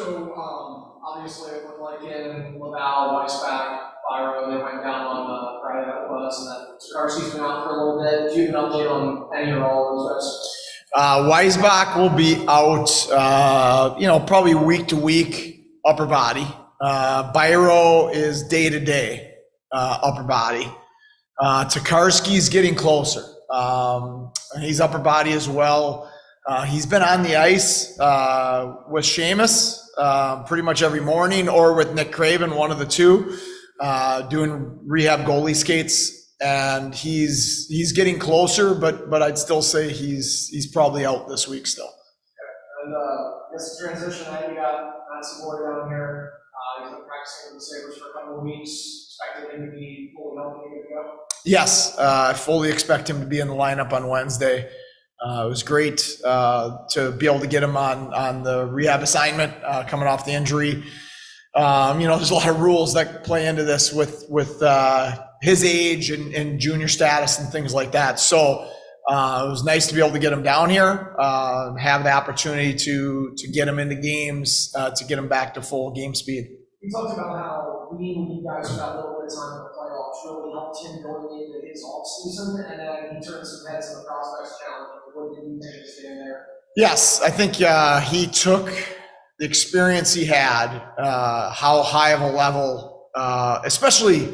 So obviously it looked like in Laval, Weissbach, Byro, they went down on Friday that was, and then Sikarsky's been out for a little bit. Do you have an update on any or all of those guys? Weissbach will be out, probably week to week, upper body. Byro is day to day, upper body. Tokarski's getting closer. He's upper body as well. He's been on the ice with Seamus pretty much every morning, or with Nick Craven, one of the two, doing rehab goalie skates. And he's getting closer, but I'd still say he's probably out this week still. Okay. And I guess the transition that you got Matt Savoy down here. He's been practicing with the Sabres for a couple of weeks. Expected him to be fully healthy and good to go. Yes, I fully expect him to be in the lineup on Wednesday. It was great to be able to get him on the rehab assignment coming off the injury. There's a lot of rules that play into this with his age and junior status and things like that. So it was nice to be able to get him down here, have the opportunity to get him into games, to get him back to full game speed. You talked about how being with you guys for that little bit of time in the playoffs really helped him going into his off season, and then he turned some heads in the prospects challenge. What did you take to stay in there? Yes, I think he took the experience he had, how high of a level, especially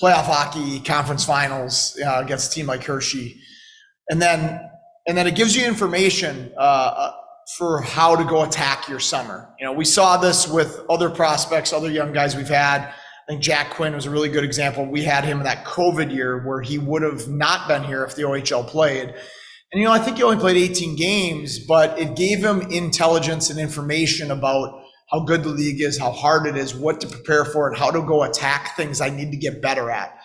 playoff hockey, conference finals against a team like Hershey, and then it gives you information for how to go attack your summer. We saw this with other prospects, other young guys we've had. I think Jack Quinn was a really good example. We had him in that COVID year where he would have not been here if the OHL played. And, I think he only played 18 games, but it gave him intelligence and information about how good the league is, how hard it is, what to prepare for, and how to go attack things I need to get better at.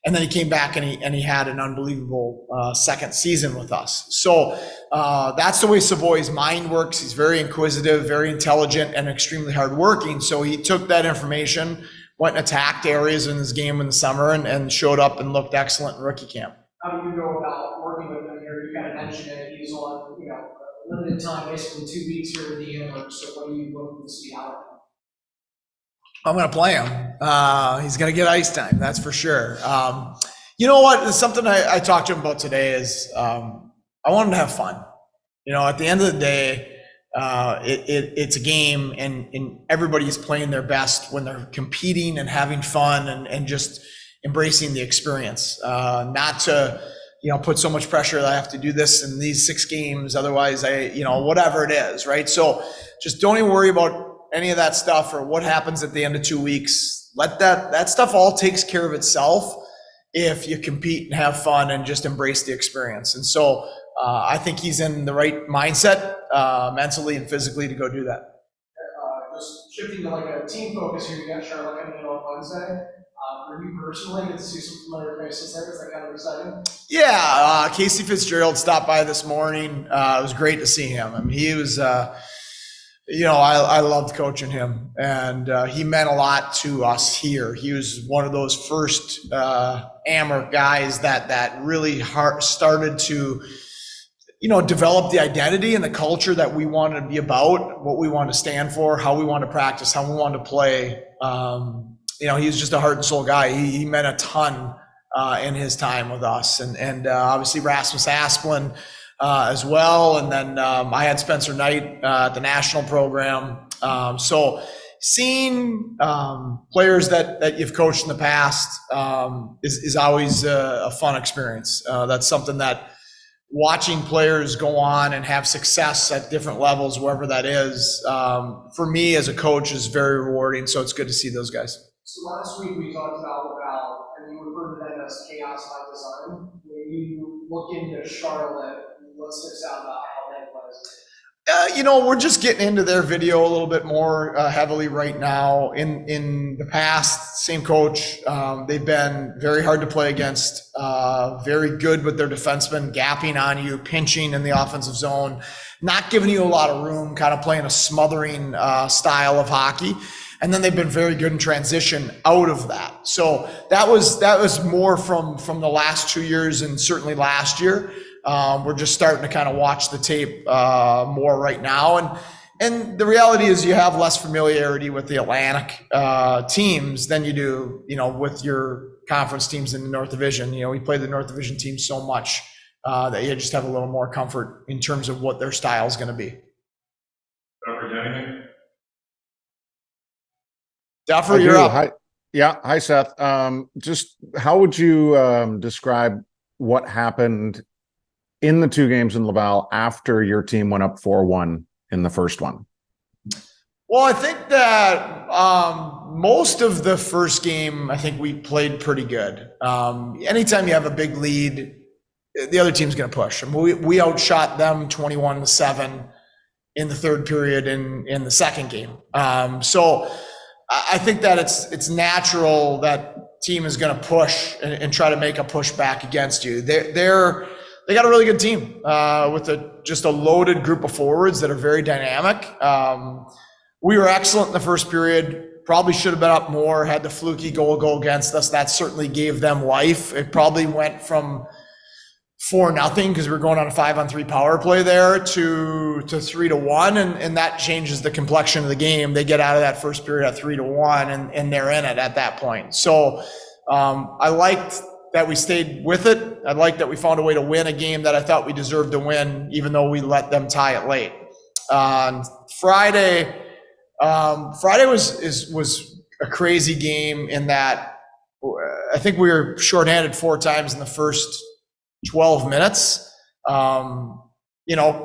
And then he came back and he had an unbelievable second season with us. So that's the way Savoy's mind works. He's very inquisitive, very intelligent, and extremely hardworking. So he took that information, went and attacked areas in his game in the summer, and showed up and looked excellent in rookie camp. How do you go about working with him here? You kind of mentioned it. He's on, limited time, basically 2 weeks here with the Antlers. So what are you looking to see out of him? I'm going to play him. He's going to get ice time, that's for sure. You know what? Something I talked to him about today is I want him to have fun. At the end of the day, it's a game, and everybody's playing their best when they're competing and having fun and just embracing the experience. Not to put so much pressure that I have to do this in these 6 games, otherwise whatever it is, right? So just don't even worry about any of that stuff or what happens at the end of 2 weeks. Let that stuff all takes care of itself if you compete and have fun and just embrace the experience. And so I think he's in the right mindset mentally and physically to go do that. Just shifting to like a team focus here, you got Charlotte coming in on Wednesday. For you personally, get to see some familiar faces there. Is that kind of exciting? Yeah, Casey Fitzgerald stopped by this morning. It was great to see him. I mean, he was, I loved coaching him, and he meant a lot to us here. He was one of those first Amherst guys that really started to, develop the identity and the culture that we wanted to be about, what we wanted to stand for, how we wanted to practice, how we wanted to play. He was just a heart and soul guy. He meant a ton in his time with us, and obviously Rasmus Asplund as well. And then I had Spencer Knight at the national program. So seeing players that you've coached in the past is always a fun experience. That's something that watching players go on and have success at different levels, wherever that is, for me as a coach is very rewarding. So it's good to see those guys. So last week we talked about Laval, and you referred to that as chaos by design. When you look into Charlotte, what sticks out about how that was? We're just getting into their video a little bit more heavily right now. In the past, same coach, they've been very hard to play against, very good with their defensemen, gapping on you, pinching in the offensive zone, not giving you a lot of room, kind of playing a smothering style of hockey. And then they've been very good in transition out of that. So that was more from the last 2 years, and certainly last year. We're just starting to kind of watch the tape more right now. And the reality is you have less familiarity with the Atlantic teams than you do, with your conference teams in the North Division. We play the North Division teams so much that you just have a little more comfort in terms of what their style is going to be. Duffer, you're up. Hi, Seth. Just how would you describe what happened in the two games in Laval after your team went up 4-1 in the first one? Well, I think that most of the first game, I think we played pretty good. Anytime you have a big lead, the other team's going to push. I mean, we outshot them 21-7 in the third period in the second game. So I think that it's natural that team is going to push and try to make a push back against you. They got a really good team with just a loaded group of forwards that are very dynamic. We were excellent in the first period. Probably should have been up more, had the fluky goal go against us. That certainly gave them life. It probably went from 4-0 because we were going on a 5-on-3 power play there to 3-1, and that changes the complexion of the game. They get out of that first period at 3-1, and they're in it at that point. So I liked that we stayed with it. I liked that we found a way to win a game that I thought we deserved to win, even though we let them tie it late. On Friday was a crazy game in that I think we were shorthanded 4 times in the first 12 minutes. We can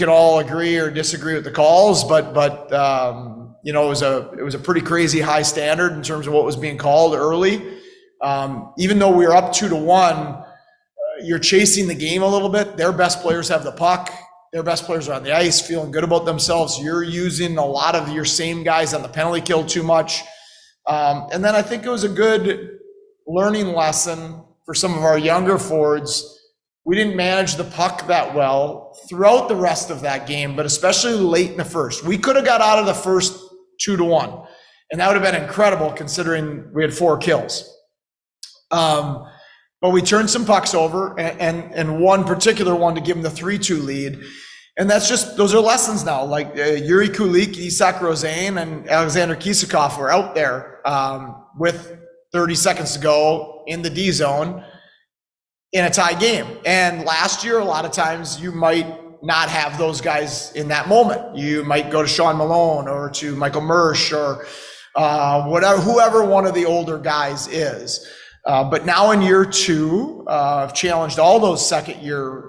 all agree or disagree with the calls, but it was a pretty crazy high standard in terms of what was being called early. Even though we were up 2-1, you're chasing the game a little bit. Their best players have the puck. Their best players are on the ice, feeling good about themselves. You're using a lot of your same guys on the penalty kill too much. And then I think it was a good learning lesson for some of our younger forwards. We didn't manage the puck that well throughout the rest of that game, but especially late in the first. We could have got out of the first 2-1, and that would have been incredible considering we had 4 kills. But we turned some pucks over, and one particular one to give them the 3-2 lead. And those are lessons now. Like Yuri Kulik, Isak Rosane, and Alexander Kisakov were out there with 30 seconds to go in the D zone in a tie game. And last year, a lot of times you might not have those guys in that moment. You might go to Sean Malone or to Michael Mersch or whoever one of the older guys is. But now in year 2, I've challenged all those second-year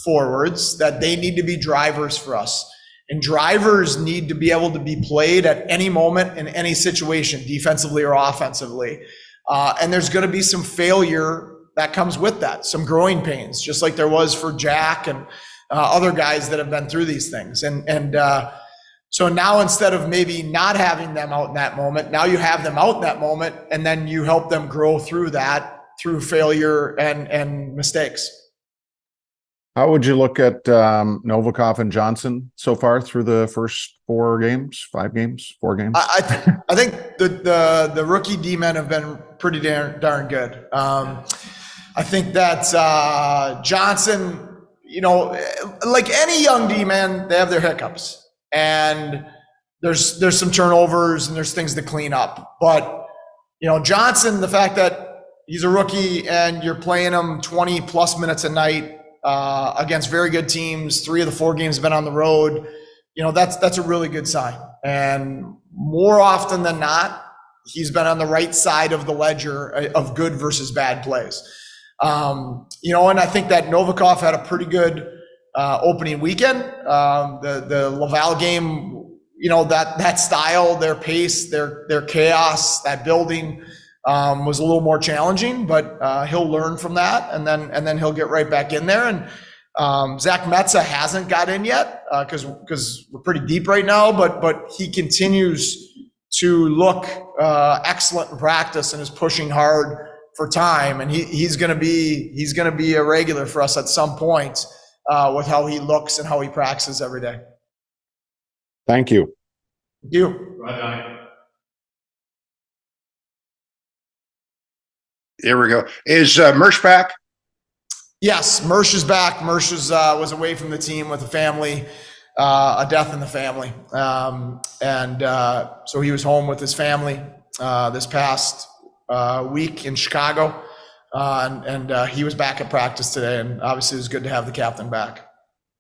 forwards that they need to be drivers for us. And drivers need to be able to be played at any moment in any situation, defensively or offensively. And there's going to be some failure that comes with that, some growing pains, just like there was for Jack and other guys that have been through these things. So now instead of maybe not having them out in that moment, now you have them out in that moment, and then you help them grow through that, through failure and mistakes. How would you look at Novikov and Johnson so far through the first 4 games, 5 games, 4 games? I think the rookie D-men have been pretty darn good. I think that Johnson, like any young D-man, they have their hiccups. And there's some turnovers and there's things to clean up. But, Johnson, the fact that he's a rookie and you're playing him 20 plus minutes a night against very good teams, 3 of the 4 games have been on the road, that's a really good sign. And more often than not, he's been on the right side of the ledger of good versus bad plays. And I think that Novikov had a pretty good opening weekend. The Laval game, that style, their pace, their chaos, that building was a little more challenging, but he'll learn from that, and then he'll get right back in there. And Zach Metza hasn't got in yet because we're pretty deep right now, but he continues to look excellent in practice and is pushing hard for time, and he's going to be a regular for us at some point. With how he looks and how he practices every day. Thank you. Thank you. Bye. Here we go. Is Mersch back? Yes, Mersch is back. Mersch was away from the team with a family a death in the family. So he was home with his family this past week in Chicago. And he was back at practice today, and obviously it was good to have the captain back.